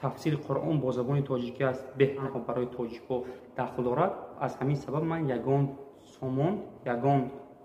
тафсири Қуръон бо забони тоҷикӣ аст беҳтар барои тоҷико дахл дорад. Аз ҳамин сабаб ман ягон сомон, ягон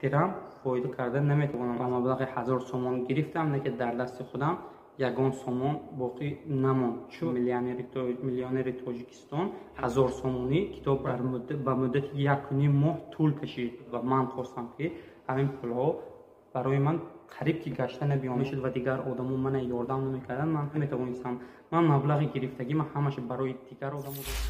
дирам фоида карда наметавонам. Ба маблағи 1000 сомон гирифтам, не ки дар дасти худам ягон сомон боқӣ намонд. Чун миллионери Тоҷикистон 1000 сомонӣ китоб ба муддати 1.5 моҳ тӯл кашид ва ман хостам ки ҳамин пулҳо барои ман қариб ки гашта набиён мешуд ва дигар одамо мана ёрдам намекарданд. Ман наметавонистам. Ман маблағи гирифтагима ҳамаша барои дигар одамо додам.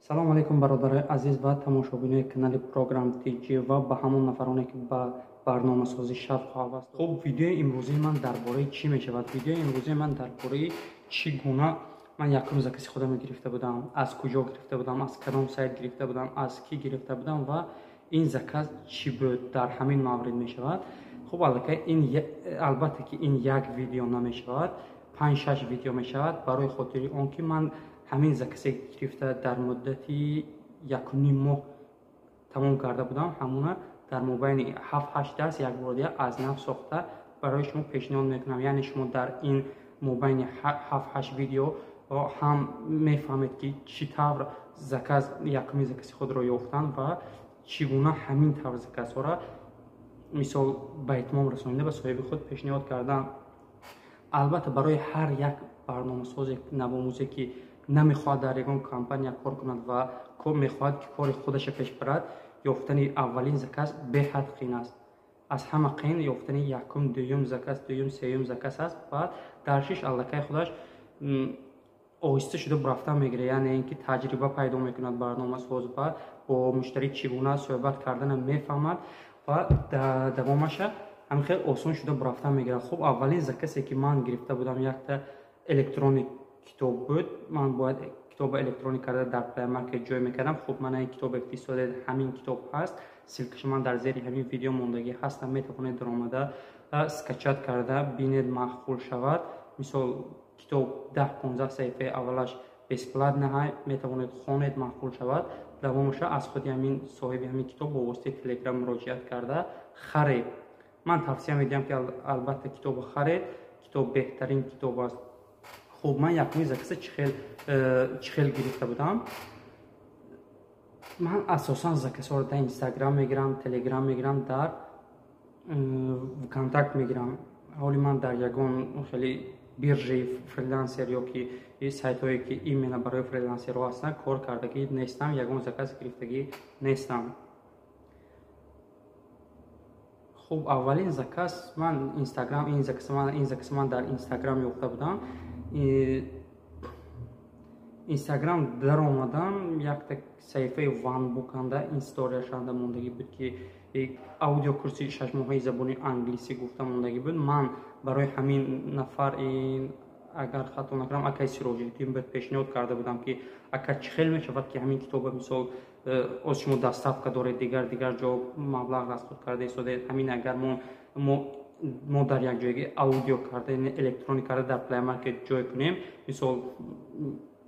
салому алейкум бародари азиз ва тамошобинои канали программ TG ва ба ҳамон нафароне ки ба барномасозӣ шавқу ҳавас. Хуб, видеои имрӯзии ман дар бораи чӣ мешавад? Видеои имрӯзии ман дар бораи чӣ гуна ман якум закази худам гирифта будам, аз куҷо гирифта будам, аз кадом сайт гирифта будам, аз кӣ гирифта будам ва ин заказ чӣ буд, дар ҳамин маврид мешавад. Хуб, албатта ки ин як видео намешавад, 5-6 видео мешавад, барои хотири он ки ман ҳамин заказе гирифта дар муддати 1.5 моҳ тамом карда будам. Ҳамуна дар мобайни 7-8 дарс якбордия аз нав сохта барои шумо пешниҳод мекунам. Яъне шумо дар ин мобайни 7-8 видео ҳам мефаҳмед ки чӣ тавр якуми закази худро ёфтан ва чӣ гуна ҳамин тавр заказҳоро мисол ба итмом расонида ба соҳиби худ пешниҳод кардан. Албатта барои ҳар як барномасозе навомузе ки намехоҳад дар ягон компания кор кунад ва мехоҳад ки кори худаша пеш барад, ёфтани аввалин заказ беҳад қин аст. Аз ҳама қин ёфтани якум, дуюм заказ, дуюм, сеюм заказ аст. Баъд даршиш аллакай худаш оҳиста шуда рафтан мегирад, яъне ин ки таҷриба пайдо мекунад барномасоз ва бо муштарӣ чӣ гуна суҳбат карданам мефаҳмад ва давомаша ҳамин хел осон шуда рафтан мегирад. Хуб, аввалин заказе ки ман гирифта будам якта электроник китоб буд. Ман бояд китоба электроник карда дар Play Market ҷой мекардам. Хуб, мана ин китоб иқтисодӣ ҳамин китоб ҳаст. Силкаша ман дар зери ҳамин видео мондагӣ ҳастам. Метавонед даромада скачат карда бинед, махқул шавад. Мисол китоб 10-15 саҳифаи аввалаш бесплат наҳай, метавонед хонед, махқул шавад. Давомаша аз худи ҳамин соҳиби ҳамин китоб бо воситаи Telegram муроҷиат карда харед. Ман тавсия медиҳам ки албатта китобро харед. Китоб беҳтарин китоб аст. Хуб, ман якуми заказа чӣ хел гирифта будам? Ман асосан заказҳоро дар Instagram мегирам, Telegram мегирам, дар ВКонтакт мегирам. ҳоли ман дар ягон хеле биржаи фрилансер ёки сайтҳое ки именно барои фрилансерҳо ҳастанд кор кардагӣ нестам, ягон заказ гирифтагӣ нестам. Хуб, аввалин заказ ман ин заказ ман дар Instagram ёфта будам. Instagram даромадам, якта саҳифаи ванбуканда инсторияшанда мондагӣ буд ки аудиокурси 6 моҳаи забони англисӣ гуфта мондагӣ буд. Ман барои ҳамин нафар агар хато накунам Акай Сироҷиддин буд, пешниҳод карда будам ки ака чӣ хел мешавад ки ҳамин китоба мисол оз шумо доставка доред, дигар ҷо маблағ расход карда истодед, ҳамин агар мо дар як ҷойги аудио карда электроник карда дар Play Market ҷой кунем, мисол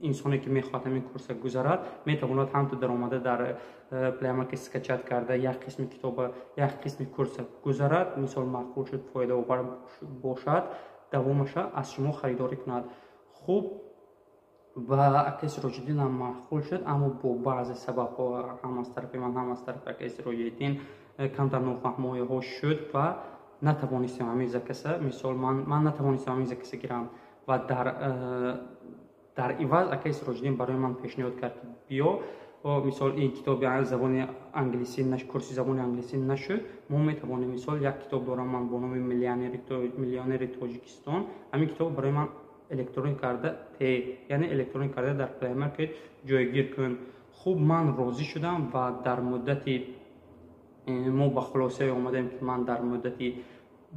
инсоне ки мехоҳад ҳамин курса гузарад метавонад ҳамто даромада дар Play Market скачат карда як қисми китоба, як қисми курса гузарад, мисол мақбул шуд, фоидаовар бошад, давомаша аз шумо харидорӣ кунад. Хуб, ба Акай Сироҷиддин ҳам махқул шуд, аммо бо баъзе сабабҳо ҳам аз тарафи ман, ҳам аз тарафи Акай Сироҷиддин камтар нофаҳмоиҳо шуд ва натавонистем ҳамин заказа, мисол ман натавонистем ҳамин заказа гирам ва дар иваз Акай Сироҷиддин барои ман пешниҳод кард ки биё, мисол ин китоби забони англисӣ курси забони англисӣ нашуд, мо метавонем мисол як китоб дорам ман бо номи Миллионери Тоҷикистон. Ҳамин китоб барои ман электроник карда яъне электроник карда дар Play Market ҷойгир кун. Хуб, ман розӣ шудам ва дар муддати мо ба хулосае омадем ки ман дар муддати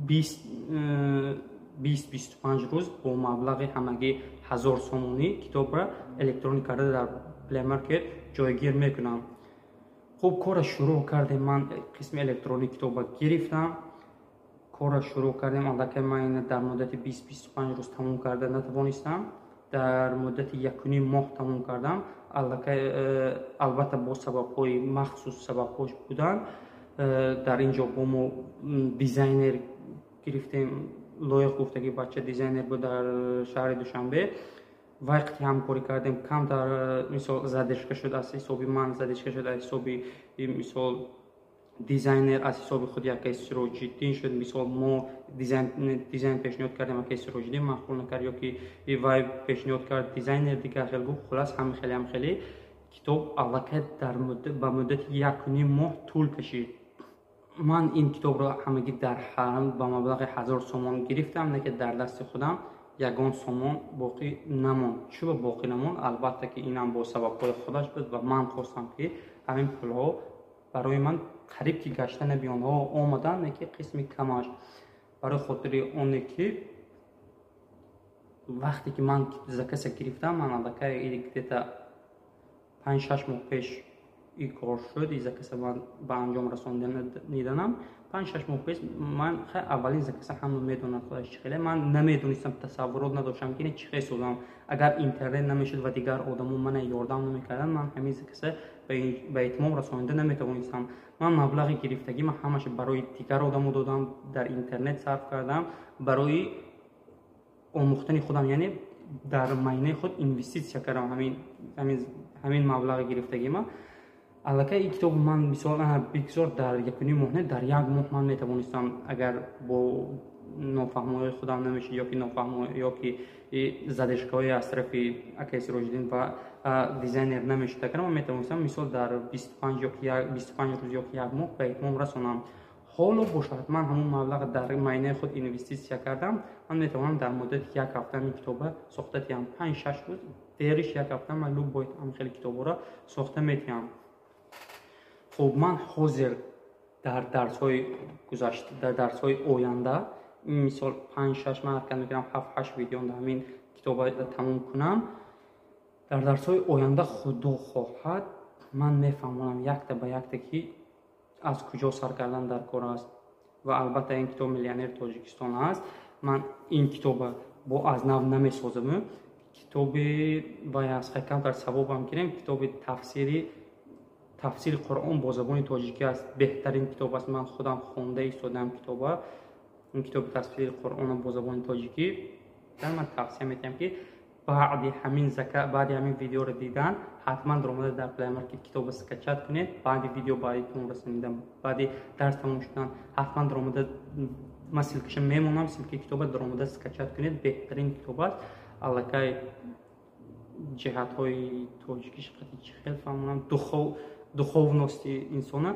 20-25 рӯз бо маблағи ҳамагӣ 1000 сомонӣ китобро электроник карда дар Play Market ҷойгир мекунам. Хуб, кора шурӯъ кардем. Ман қисми электроник китобро гирифтам, кора шурӯъ кардем. Аллакай ман дар муддати 20-25 рӯз тамом карда натавонистам. Дар муддати 1.5 моҳ тамом кардам. البته با سبب‌های مخصوص سبب‌هاش بودن در اینجا با ما دیزاینر گرفتیم. لایق گفتگی بچه دیزاینر بود در شهر دوشنبه. وقتی همکاری کردیم کم در مثال задержка شد از حسابی من، задержка شد از حسابی مثال دیزاینر، از حساب خود یک کیس روجیدین شد. مثال ما دیزاین پیشنهاد کردیم یک کیس روجیدین مقبول نکرد یا که وای پیشنهاد کرد دیزاینر دیگه خیلی گفت خلاص هم خیلی کتاب البته در مدت 1.5 ماه طول کشید. من این کتاب را همگی در حرم با مبلغ 1000 سومان گرفتم، نه که در دست خودم یگان سومان باقی نموند. چرا باقی نموند؟ البته که اینم با سبب‌های خودش بود و من خواستم که همین پول‌ها برای من قریب که گشتن به آنها آمدن، نه که قسمی کمش برای خاطر اونه که وقتی که من زکس گرفتم من البته دیتا 5-6 ماه پیش این کار شد. این زکس من به انجام رساندنم 5-6 ماه پیش. من اولین زکس همون میدونم خودش چخیله. من نمیدونستم، تصورات نداشتم که چخیل سودم. اگر اینترنت نمیشد و دیگر آدمو من یاردم نمیکردن من همین زکس به اتمام رسانده نمیتوانستم. من مبلغ گرفتگی من همش برای دیگر آدمو دادم، در اینترنت صرف کردم برای آموختن خودم، یعنی در معنی خود اینوستیسیا کردم همین مبلغ گرفتگی من. البته این کتاب من مثلا بگذار در 1.5 ماه، در 1 ماه من میتوانستم اگر با نافهمای خودم نمیشه یا که نافهمای یا که задержкаهای از طرف اکیس روجدین و دیزاینر نمیشه تکرار من میتوانستم مثال در 25 روز یا 1 ماه به اتمام رسانم. حالا باشد من همون مبلغ در معنی خود اینوستیسیا کردم، من میتوانم در مدت 1 هفته این کتاب ساخته تیم 5-6 روز دیرش 1 هفته معلوم باید هم خیلی کتاب را ساخته میتونم. خب من حاضر در درس‌های گذشته در درس‌های آینده مثال 5-6 من حرکت میکنم 7-8 ویدیو در همین کتاب را تموم کنم. در درس‌های آینده خدا خواهد من میفهمم یک تا به یک که از کجا سر کردن در کار است. و البته این کتاب میلیونر تاجیکستان است. من این کتاب با از نو نمیسازم. کتاب وای از کم در ثوابم گیرم. کتاب تفسیر قرآن با زبان تاجیکی است. بهترین کتاب است. من خودم خونده ایستادم کتاب. این کتاب تفسیر قرآن با زبان تاجیکی در من توصیه میکنم که بعد همین ویدیو رو دیدن حتما درآمد در پلی مارکت کتاب اسکچات کنید. بعد ویدیو برایتون رسوندم، بعد درس تموم شدن حتما درآمد من سلکش میمونم. سلک کتاب درآمد اسکچات کنید. بهترین کتاب است. البته جهت های تاجیکیش قطعی خیلی فهمونم. دуховности انسان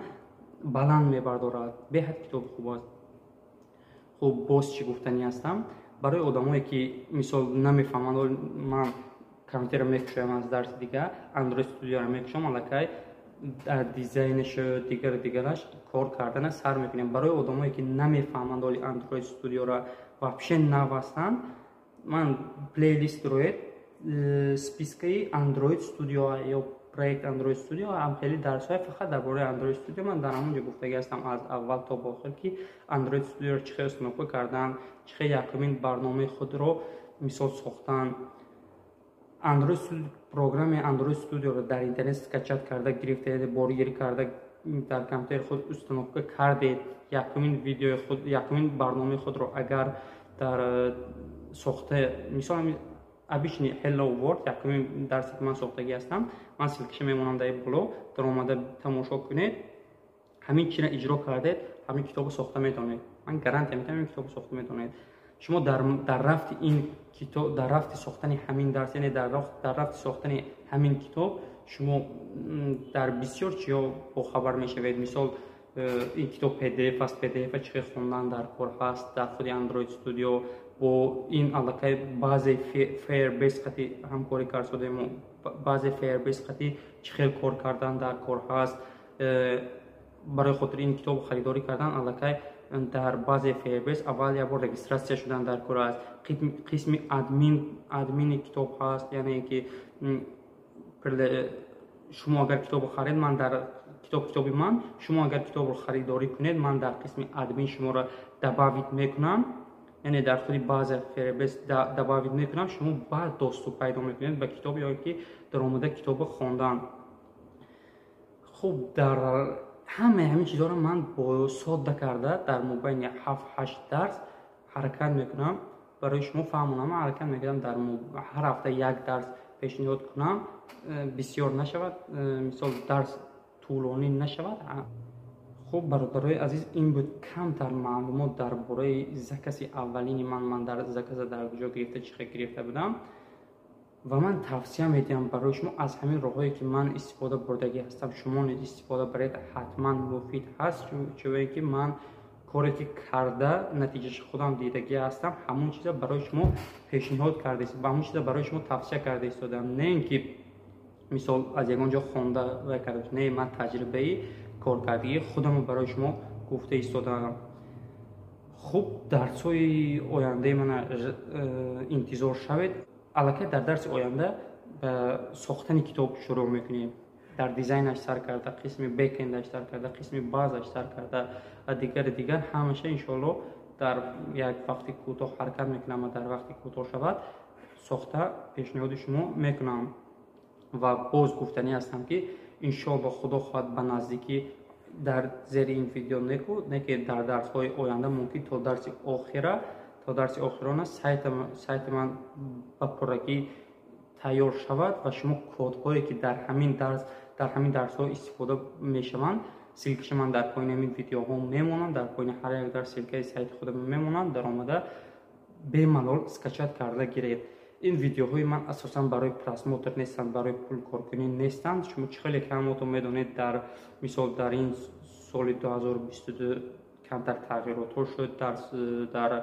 بلند میبردارد. بهت کتاب خوب است. خب باز چی گفتنی هستم برای آدمایی که مثال نمیفهمند. من کامپیوتر میکشم از درس دیگه اندروید استودیو رو میکشم، البته در دیزاینش دیگرش کار کردن سر میکنیم. برای آدمایی که نمیفهمند اندروید استودیو را вообще نوستن، من پلیلیست روی списки اندروید استودیو یا پروژه اندروید استودیو هم خیلی درس‌های فقط درباره اندروید استودیو من در همونجا گفتگی هستم از اول تا به آخر که اندروید استودیو رو چه استفاده کردن، چه یکمین برنامه خود رو مثال ساختن. اندروید پروگرام اندروید استودیو رو در اینترنت اسکچات کرده گرفته بارگیری کرده در کامپیوتر خود استفاده کرده. یکمین برنامه خود رو اگر در ساخته مثلا обычный Hello World یکمین درسی که من ساختگی هستم، من سلکش میمونم در بالا درآمده تماشا کنید. همین چیز را اجرا کردید همین کتاب ساخته میتونید. من گارانتی میدم این کتاب ساخته میتونید. شما در رفت این کتاب در رفت ساختن همین درس، یعنی در رفت ساختن همین کتاب شما در بسیار چیزا با خبر میشوید. مثال این کتاب PDF است. PDF چه خوندن در کار هست در خود اندروید استودیو با این علاقه بعضی فیر بیس قطعی همکاری کردیم. بعضی فیر بیس قطعی چه کار کردن در کار هست. برای خاطر این کتاب خریداری کردن علاقه در بعضی فیر بیس اول یا بار رجیستراسیون شدن در کار است. قسم ادمین کتاب هست، یعنی که شما اگر کتاب خرید من در کتابی من شما اگر کتاب رو خریداری کنید من در قسم ادمین شما را دعوت میکنم یعنی در خود بعض فهرست добавить میکنم، شما بعد دوستو پیدا میکنید به کتاب یا که در اومده کتاب خواندن. خب در همین چیزا رو من با ساده کرده در مابین 7-8 درس حرکت میکنم برای شما فهمونم. حرکت میکنم در هر هفته یک درس پیشنهاد کنم، بسیار نشود، مثال درس طولانی نشود. خب برادرای عزیز، این بود کمتر معلومات درباره زکس اولین من در زکس در کجا گرفته، چه گرفته بودم و من توصیه میدم برای شما از همین راهایی که من استفاده بردگی هستم شما نیز استفاده برید، حتما مفید هست. چون که من کاری که کرده نتیجهش خودم دیدگی هستم، همون چیزا برای شما پیشنهاد کرده است و همون چیزا برای شما توصیه کرده استادم، نه اینکه مثال از یگان جا خونده و کرده، نه من تجربه کارکردگی خودم برای شما گفته ایستادم. خوب درس‌های آینده من انتظار شوید. البته در درس آینده به ساختن کتاب شروع میکنیم، در دیزاینش سر کرده، قسم بیک اندش سر کرده، قسم بازش سر کرده و دیگر همیشه انشالله در یک وقتی کوتاه حرکت میکنم و در وقتی کوتاه شود ساخته پیشنهاد شما میکنم و باز گفتنی هستم که انشالله خدا خواهد به نزدیکی در زیر این ویدیو نه که در درس های آینده ممکن تا درس آخرانه سایت من به پرگی تیار شود و شما کدهایی که در همین درس ها استفاده میشوند سیلکش من در پایین این ویدیو ها میمونند، در پایین هر یک در سیلکه سایت خودم میمونند، در آمده به ملال اسکچات کرده گیرید. این ویدیوهای من اساسا برای پراسموتر نیستند، برای پول کارکنی نیستند. شما خیلی کماتون میدونید در مثال در این سال 2022 کمتر تغییرات شد، در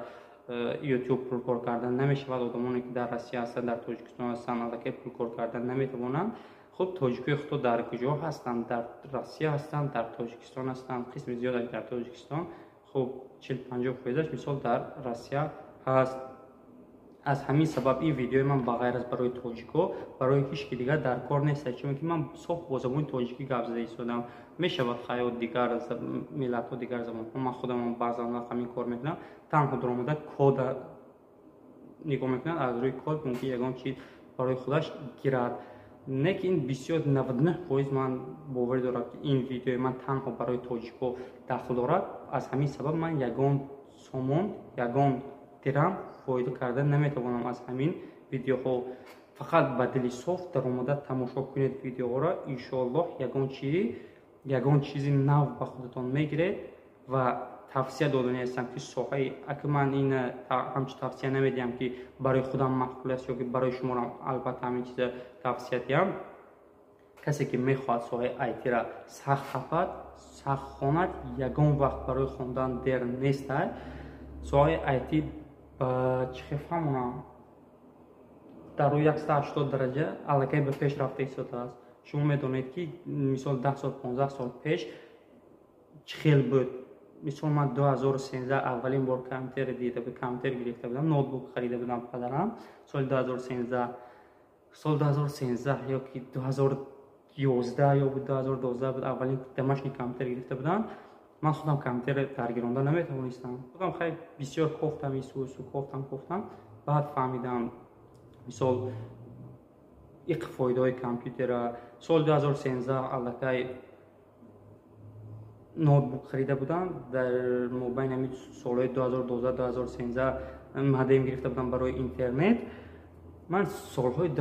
یوتیوب پول کار کردن نمیشود. آدمانی که در روسیه هستند، در تاجیکستان هستند، البته پول کار کردن نمیتوانند. خب تاجیکی خود در کجا هستند؟ در روسیه هستند، در تاجیکستان هستند، قسم زیادی در تاجیکستان. خب 40-50% مثال در روسیه هست. از همین سبب این ویدیو من بغیر از برای تاجیکو برای هیچ کی دیگر در کار نیست، چون که من صاف با زبان تاجیکی گپ زده ایستادم. میشود خیلی دیگر ملت ها دیگر زبان من خودم بعضا وقت همین کار میکنم، تنها در اومده کد نگاه میکنم، از روی کد ممکن یگان چیز برای خودش گیرد. نه که این بسیار 99% من باور دارم که این ویدیو من تنها برای تاجیکو داخل دارد. از همین سبب من یگان سامان یگان درم فایده کردن نمیتوانم از همین ویدیوها. فقط با دل صاف در اومده تماشا کنید ویدیوها را، ان شاء الله یگان چیزی نو به خودتان میگیرید. و توصیه دادنی هستم که ساحه اگه من این همچین توصیه نمیدیم که برای خودم معقول است یا که برای شما را، البته همین چیز توصیه دیم. کسی که میخواد ساحه آیتی را سخت خواند یگان وقت برای خواندن دیر نیست. ساحه آیتی با چه فهمونم در روی 180 درجه علاقه به پیش رفته ایستاده است. شما میدونید که مثال 10 سال 15 سال پیش چخیل بود. مثال من 2013 اولین بار کامپیوتر دیده بود، کامپیوتر گرفته بودم، نوتبوک خریده بودم پدرم سال 2013 یا که 2011 یا 2012 بود اولین دمشقی کامپیوتر گرفته بودم. من خودم کامپیوتر درگیرانده نمیتوانستم، خودم خیلی بسیار کوفتم ایسو کوفتم. بعد فهمیدم مثال یک فایده های کامپیوتر. سال 2013 البته نوتبوک خریده بودم، در مابین همین سالهای 2012-2013 مدام گرفته بودم برای اینترنت. من سالهای 2012-2013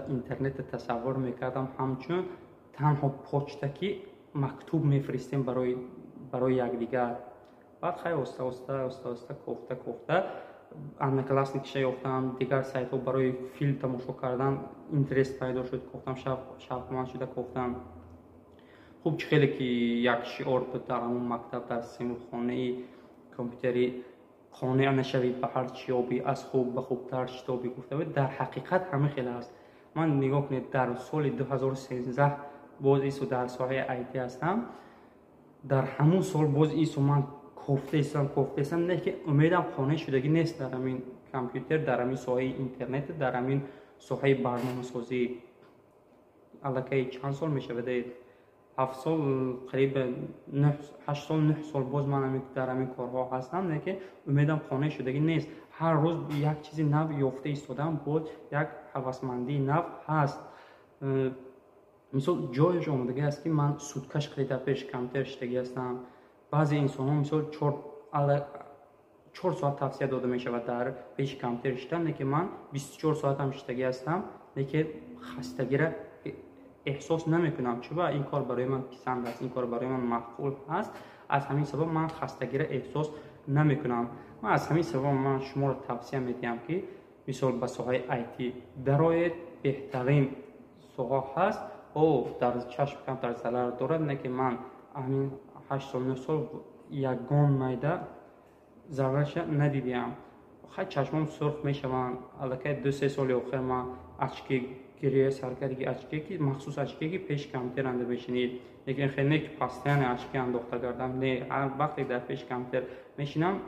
اینترنت تصور میکردم همچون تنها پوچتکی مکتوب میفرستیم برای یکدیگر. بعد خیلی آسته کوفته انکلاسنیکش یافتم، دیگر سایت ها برای فیلم تماشا کردن اینترست پیدا شد، گفتم شوقمند شده گفتم خوب خیلی که یک شعار بود در همون مکتب در خانه کامپیوتری خانه نشوید به هر چیابی از خوب به خوبتر شتابی گفته بود. در حقیقت همه خیلی است. من نگاه کنید در سال 2013 باز ایسو در ساحه آیتی هستم، در همون سال باز ایسو من کوفته ایستم نه که امیدم خانه شدگی نیست در همین کامپیوتر، در همین ساحه اینترنت، در همین ساحه برنامه سازی. البته چند سال میشه بدهید 7 سال قریب 8 سال 9 سال باز من در همین کارها هستم، لیکن امیدم قانع شدگی نیست. هر روز یک چیزی نو یافته ایستادم، باز یک هوسمندی نو هست. مثال جایش آمدگی است که من سودکش خیلی پیش کمتر شدگی هستم. بعضی انسان ها مثال 4 ساعت توصیه داده می شود در پیش کمتر شدن، لیکن من 24 ساعت هم شدگی هستم، لیکن خستگی را احساس نمی کنم. چرا؟ این کار برای من پسند است، این کار برای من معقول است. از همین سبب من خستگی را احساس نمی کنم. من از همین سبب من شما را توصیه می دهم که مثال به ساحه آیتی درآیید. بهترین ساحه هست. او در چشم کم در ضرر دارد، نه که من همین 8 سال 9 سال یگان میده ضررش ندیدیم. خیلی چشمم سرخ می شوند. البته 2-3 سال آخر من اچکی گریه سرکردگی اچکی که مخصوص اچکی که پیش کمتر انده بشینید، لیکن خیلی که پاستیان اچکی انداخته کردم. نه وقتی در پیش کمتر میشینم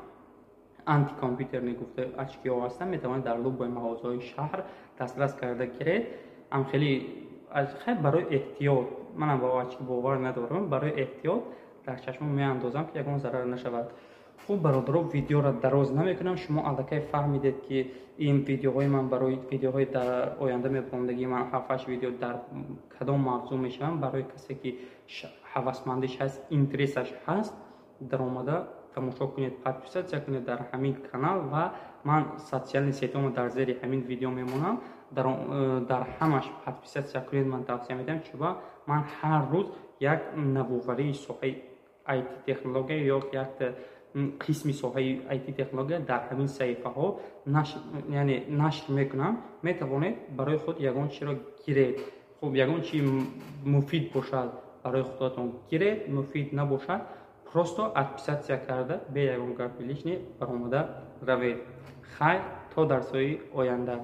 آنتی کامپیوتر نگفته اچکی ها هستن، میتوانید در لوب مغازهای شهر دسترس کرده گیرید. هم خیلی برای احتیاط، منم با اچکی باور ندارم، برای احتیاط در چشمم می اندازم که یگان ضرر نشود. خوب برادران، ویدیو را دراز نمیکنم. شما البته فهمیدید که این ویدیوهای من برای ویدیوهای در آینده می‌بندگی من 7-8 ویدیو در کدام موضوع میشم. برای کسی که هوسمندیش هست، اینترسش هست، در آمده تماشا کنید، پادپیسات کنید در همین کانال و من سوشال سایتم در زیر همین ویدیو میمونم. در همش پادپیسات کنید. من توصیه میدم چون من هر روز یک نوآوری ساحه آیتی تکنولوژی یا یک قسمی ساحه آیتی تکنولوژی در همین صفحه ها نشر میکنم. میتوانید برای خود یگان چی را گیرید. خب یگان چی مفید باشد برای خودتون گیرید، مفید نباشد پروستو ادپیساتسیا کرده به یگان گپ لیشنی برآمده روید. خیر تا درس‌های آینده.